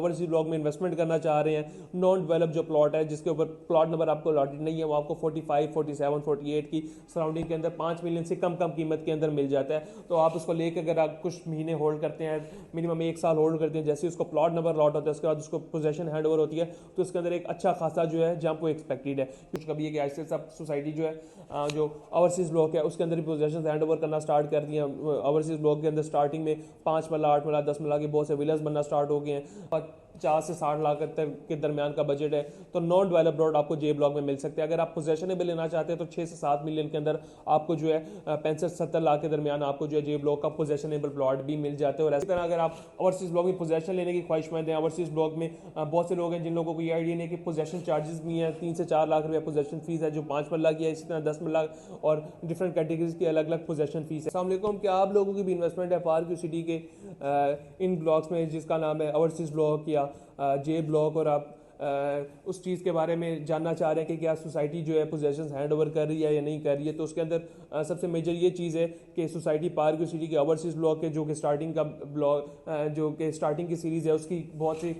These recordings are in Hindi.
ओवरसीज ब्लॉक में इन्वेस्टमेंट करना चाह रहे हैं, नॉन डेवलप जो प्लॉट है जिसके ऊपर प्लॉट नंबर आपको अलॉटेड नहीं है, वो आपको 45, 47, 48 की सराउंडिंग के अंदर 5 मिलियन से कम कीमत के अंदर मिल जाता है। तो आप उसको लेकर अगर आप कुछ महीने होल्ड करते हैं, मिनिमम 1 साल होल्ड करते हैं, जैसे उसको प्लॉट नंबर अलॉट होता है उसके बाद उसको पोजेशन हैंड ओवर होती है, तो उसके अंदर एक अच्छा खासा जो है जंप वो एक्सपेक्टेड है। कुछ कभी है कि ऐसे सब सोसाइटी जो है जो ओवरसीज ब्लॉक है उसके अंदर भी पोजेशन हैंड ओवर करना स्टार्ट कर दिए। ओवरसीज ब्लॉक के अंदर स्टार्टिंग में 5 मरला, 8 मरला, 10 मरला के बहुत से विलर्स बनना स्टार्ट हो गए हैं और 50 से 60 लाख तक के दरमियान का बजट है, तो नॉन डेवलप प्लॉट आपको जे ब्लॉक में मिल सकते हैं। अगर आप पोजेशनेबल लेना चाहते हैं तो 6 से 7 मिलियन के अंदर आपको जो है 65-70 लाख के दरमियान आपको जो है जे ब्लॉक का पोजेशनेबल प्लॉट भी मिल जाते हैं। और इसी तरह अगर आप ओवरसीज ब्लॉक में पोजेशन लेने की ख्वाहिशमंद हैं, ओवरसीज ब्लॉक में बहुत से लोग हैं जिन लोगों को ये आइडिया नहीं है कि पोजेशन चार्जेस भी हैं, 3 से 4 लाख रुपया पोजेशन फीस है जो 5 मरला की है, इसी तरह 10 मरला और डिफरेंट कैटेगरीज की अलग अलग पोजेशन फीस है। अस्सलाम वालेकुम, क्या आप लोगों की भी इन्वेस्टमेंट है पार्क सिटी के इन ब्लॉक्स में जिसका नाम है ओवरसीज ब्लॉक या जे ब्लॉक, और आप उस चीज़ के बारे में जानना चाह रहे हैं कि क्या सोसाइटी जो है पोजेशंस हैंड ओवर कर रही है या नहीं कर रही है, तो उसके अंदर सबसे मेजर ये चीज़ है कि सोसाइटी पार्क सिटी के ओवरसीज ब्लॉक के जो कि स्टार्टिंग का ब्लॉक जो कि स्टार्टिंग की सीरीज़ है उसकी बहुत सी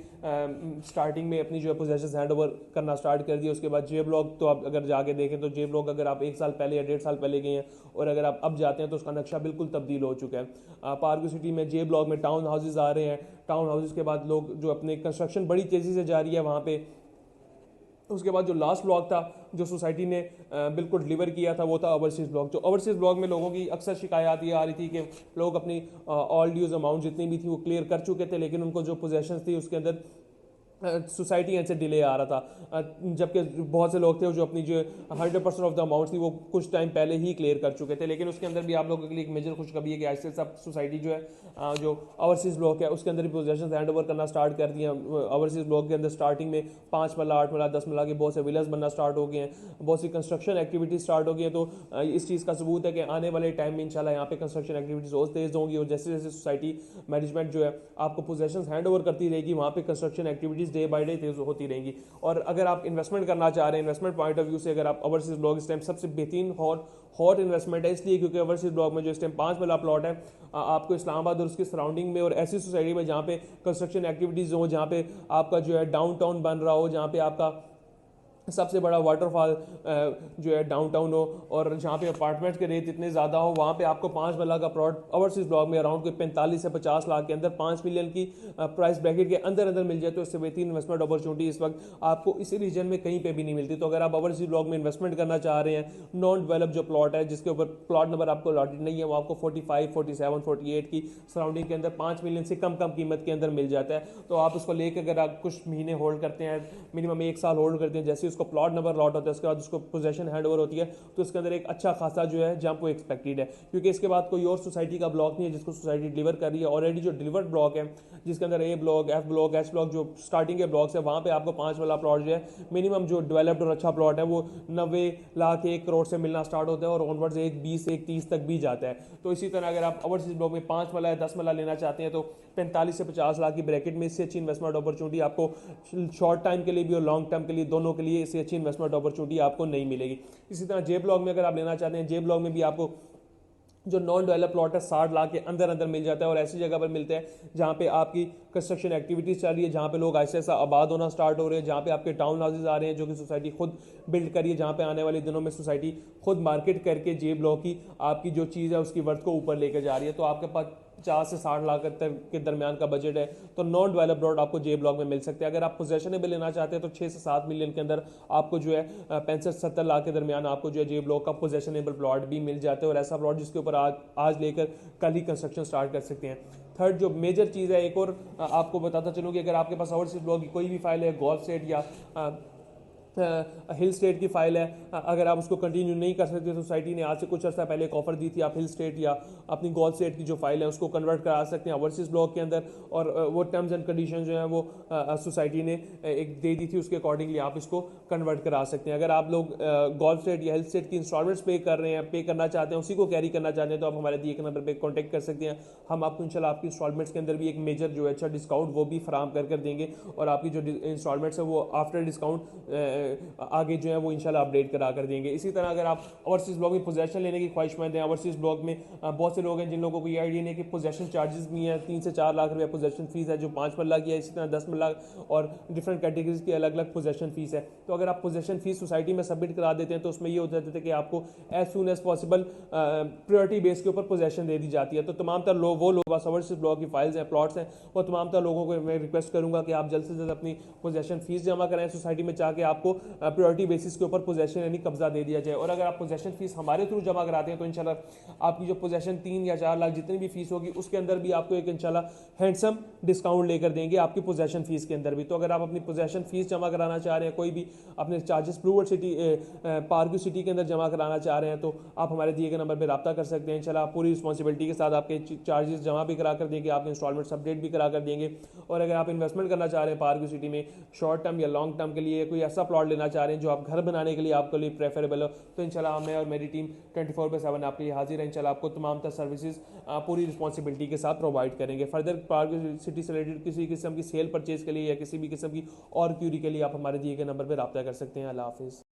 स्टार्टिंग में अपनी जो है पोजेशंस हैंड ओवर करना स्टार्ट कर दिया। उसके बाद जे ब्लॉक तो आप अगर जाके देखें तो जे ब्लॉक अगर आप 1 साल पहले या 1.5 साल पहले गए हैं और अगर आप अब जाते हैं तो उसका नक्शा बिल्कुल तब्दील हो चुका है। पार्क सिटी में जे ब्लॉक में टाउन हाउसेज आ रहे हैं, टाउन हाउसेज के बाद लोग जो अपने कंस्ट्रक्शन बड़ी तेज़ी से जारी है वहाँ पे। उसके बाद जो लास्ट ब्लॉक था जो सोसाइटी ने बिल्कुल डिलीवर किया था वो था ओवरसीज ब्लॉक। जो ओवरसीज ब्लॉक में लोगों की अक्सर शिकायत ये आ रही थी कि लोग अपनी ऑल ड्यूज अमाउंट जितनी भी थी वो क्लियर कर चुके थे, लेकिन उनको जो पोजेशन थी उसके अंदर सोसाइटी से डिले आ रहा था, जबकि बहुत से लोग थे जो अपनी जो 100% ऑफ द अमाउंट थी वो कुछ टाइम पहले ही क्लियर कर चुके थे। लेकिन उसके अंदर भी आप लोगों के लिए एक मेजर खुशखबरी है कि ऐसे सब सोसाइटी जो है जो ओवरसीज ब्लॉक है उसके अंदर भी पोजेशन हैंड ओवर करना स्टार्ट कर दिए। ओवरसीज ब्लॉक के अंदर स्टार्टिंग में 5 मरला, 8 मरला, 10 मरला के बहुत से विलर्स बनना स्टार्ट हो गए हैं, बहुत सी कंस्ट्रक्शन एक्टिविटीज स्टार्ट हो गई है। तो इस चीज़ का सबूत है कि आने वाले टाइम में इंशाल्लाह यहाँ पे कंस्ट्रक्शन एक्टिविटीज और तेज होंगी और जैसे जैसे सोसाइटी मैनेजमेंट जो है आपको पोजेशन हैंड ओवर करती रहेगी वहाँ पे construction activities day by day तेज होती रहेंगी। और अगर आप इन्वेस्टमेंट करना चाह रहे हैं, इन्वेस्टमेंट पॉइंट ऑफ व्यू से अगर आप ओवरसीज ब्लॉक इस टाइम सबसे बेहतरीन हॉट इन्वेस्टमेंट है, इसलिए क्योंकि ओवरसीज ब्लॉक में जो इस टाइम 5 मरला प्लॉट है आपको इस्लामाबाद और उसकी सराउंडिंग में और ऐसी सोसाइटी में जहाँ पे कंस्ट्रक्शन एक्टिविटीज हो, जहाँ पे आपका जो है डाउनटाउन बन रहा हो, जहाँ पे आपका सबसे बड़ा वाटरफॉल जो है डाउनटाउन हो और जहाँ पे अपार्टमेंट्स के रेट इतने ज़्यादा हो, वहाँ पे आपको 5 मरला का प्लॉट ओवरसीज ब्लॉक में अराउंड कोई 45 से 50 लाख के अंदर 5 मिलियन की प्राइस ब्रैकेट के अंदर मिल जाए, तो इससे बेहतरीन इन्वेस्टमेंट अपॉर्चुनिटी इस वक्त आपको इसी रीजन में कहीं पे भी नहीं मिलती। तो अगर आप ओवरसीज ब्लॉक में इन्वेस्टमेंट करना चाह रहे हैं, नॉन डेवलप जो प्लॉट है जिसके ऊपर प्लॉट नंबर आपको अलॉटेड नहीं है, वो आपको 45, 47, 48 की सराउंडिंग के अंदर 5 मिलियन से कम कीमत के अंदर मिल जाता है, तो आप उसको लेकर अगर आप कुछ महीने होल्ड करते हैं, मिनिमम 1 साल होल्ड करते हैं, जैसे उसको प्लॉट नंबर अलॉट होता है उसके बाद उसको पोजेशन हैंड ओवर होती है, तो उसके अंदर एक अच्छा खासा जो है जंप वो एक्सपेक्टेड है। क्योंकि इसके बाद कोई और सोसाइटी का ब्लॉक नहीं है जिसको सोसाइटी डिलीवर कर रही है। ऑलरेडी जो डिलीवर्ड ब्लॉक है जिसके अंदर A block, F block, H block जो स्टार्टिंग के ब्लॉक्स है वहाँ पे आपको 5 वाला प्लॉट जो है मिनिमम जो डेवलप्ड और अच्छा प्लॉट है वो 90 लाख 1 करोड़ से मिलना स्टार्ट होता है और ऑनवर्ड्स 1 20 1 30 तक भी जाता है। तो इसी तरह अगर आप ओवरसीज ब्लॉक में 5 वाला या 10 वाला लेना चाहते हैं तो 45 से 50 लाख की ब्रैकेट में इससे अच्छी इन्वेस्टमेंट अपॉर्चुनिटी आपको शॉर्ट टाइम के लिए भी और लॉन्ग टर्म के लिए दोनों के लिए इससे अच्छी इन्वेस्टमेंट अपॉर्चुनिटी आपको नहीं मिलेगी। इसी तरह जे ब्लॉक में अगर आप लेना चाहते हैं, जे ब्लॉक में भी आपको जो नॉन डेवलप प्लॉट है 60 लाख के अंदर मिल जाता है और ऐसी जगह पर मिलते हैं जहाँ पे आपकी कंस्ट्रक्शन एक्टिविटीज चल रही है, जहाँ पे लोग ऐसे ऐसा आबाद होना स्टार्ट हो रहे हैं, जहाँ पे आपके टाउन हाउसेज आ रहे हैं जो कि सोसाइटी खुद बिल्ड करी है, जहाँ पे आने वाले दिनों में सोसाइटी खुद मार्केट करके जे ब्लॉक की आपकी जो चीज़ है उसकी वर्थ को ऊपर लेकर जा रही है। तो आपके पास 50 से 60 लाख तक के दरमियान का बजट है तो नॉन डेवलप प्लॉट आपको जे ब्लॉक में मिल सकते हैं। अगर आप पोजेशनेबल लेना चाहते हैं तो 6 से 7 मिलियन के अंदर आपको जो है 65-70 लाख के दरमियान आपको जो है जे ब्लॉक का पोजेशनेबल प्लॉट भी मिल जाते हैं और ऐसा प्लॉट जिसके ऊपर आज लेकर कल ही कंस्ट्रक्शन स्टार्ट कर सकते हैं। थर्ड जो मेजर चीज़ है, एक और आपको बताता चलूँ कि अगर आपके पास ओवरसीज ब्लॉक की कोई भी फाइल है, गोल्फ सेट या हिल स्टेट की फाइल है, अगर आप उसको कंटिन्यू नहीं कर सकते, सोसाइटी ने आज से कुछ अर्सा पहले एक ऑफर दी थी, आप हिल स्टेट या अपनी गोल्फ स्टेट की जो फाइल है उसको कन्वर्ट करा सकते हैं ओवरसीज ब्लॉक के अंदर और वो टर्म्स एंड कंडीशन जो है वो सोसाइटी ने एक दे दी थी, उसके अकॉर्डिंगली आप इसको कन्वर्ट करा सकते हैं। अगर आप लोग गोल्फ स्टेट या हिल स्टेट की इंस्टॉलमेंट्स पे कर रहे हैं, पे करना चाहते हैं, उसी को कैरी करना चाहते हैं, तो आप हमारे दिए के नंबर पर कॉन्टैक्ट कर सकते हैं। हम आपको इंशाल्लाह आपकी इंस्टॉलमेंट्स के अंदर भी एक मेजर जो है अच्छा डिस्काउंट वो भी फराम कर देंगे और आपकी जो इंस्टॉलमेंट्स है वो आफ्टर डिस्काउंट आगे जो है वो इंशाल्लाह अपडेट करा कर देंगे। इसी तरह अगर आप ओवरसीज ब्लॉक में पोजेशन लेने की ख्वाहिशमंद हैं, ओवरसीज ब्लॉक में बहुत से लोग हैं जिन लोगों को ये आइडिया नहीं है कि पोजेशन चार्जेस भी हैं, 3 से 4 लाख रुपया पोजेशन फीस है जो 5 मरला की है, इसी तरह 10 मरला और डिफरेंट कैटेगरीज की अलग अलग पोजेशन फीस है। तो अगर आप पोजेशन फीस सोसाइटी में सबमिट करा देते हैं तो उसमें ये हो जाता है कि आपको as soon as possible priority base के ऊपर पोजेशन दे दी जाती है। तो तमाम तर लोग वो लोग ओवरसीज ब्लॉक की फाइल्स हैं, प्लॉट्स हैं, वो तमाम तर लोगों को मैं रिक्वेस्ट करूंगा कि आप जल्द से जल्द अपनी पोजेशन फीस जमा कराएं सोसाइटी में, चाहे आपको प्रायोरिटी बेसिस के ऊपर पोजेशन यानी कब्जा दे दिया जाए। और अगर आप पोजेशन फीस हमारे थ्रू जमा कराते हैं तो इंशाल्लाह आपकी जो पोजेशन 3 या 4 लाख जितनी भी फीस होगी उसके अंदर भी आपको एक इंशाल्लाह हैंडसम डिस्काउंट लेकर देंगे आपकी पोजेशन फीस के अंदर भी। तो अगर आप अपनी पोजेशन फीस जमा कराना चाह रहे हैं, कोई भी अपने चार्जेस ब्लूवर्ड सिटी पार्क सिटी के अंदर जमा कराना चाह रहे हैं, तो आप हमारे दिए गए नंबर पर रब्ता कर सकते हैं। इंशाल्लाह आप पूरी रिस्पॉन्सिबिलिटी के साथ आपके चार्जेस जमा भी करा कर देंगे, आपके इंस्टॉलमेंट अपडेट भी करा कर देंगे। और अगर आप इन्वेस्टमेंट करना चाह रहे हैं पार्क सिटी में शॉर्ट टर्म या लॉन्ग टर्म के लिए, कोई ऐसा प्लॉट लेना चाह रहे हैं जो आप घर बनाने के लिए आपके लिए प्रेफरेबल हो, तो इंशाल्लाह मैं और मेरी टीम 24/7 आपके लिए हाजिर है। इंशाल्लाह आपको तमाम तर सर्विसेज पूरी रिस्पॉन्सिबिलिटी के साथ प्रोवाइड करेंगे। फर्दर पार्क सिटी से रिलेटेड किसी किस्म की सेल परचेज के लिए या किसी भी किस्म की और क्यूरी के लिए आप हमारे दिए गए नंबर पर रब्ता कर सकते हैं। अल्लाह हाफिज़।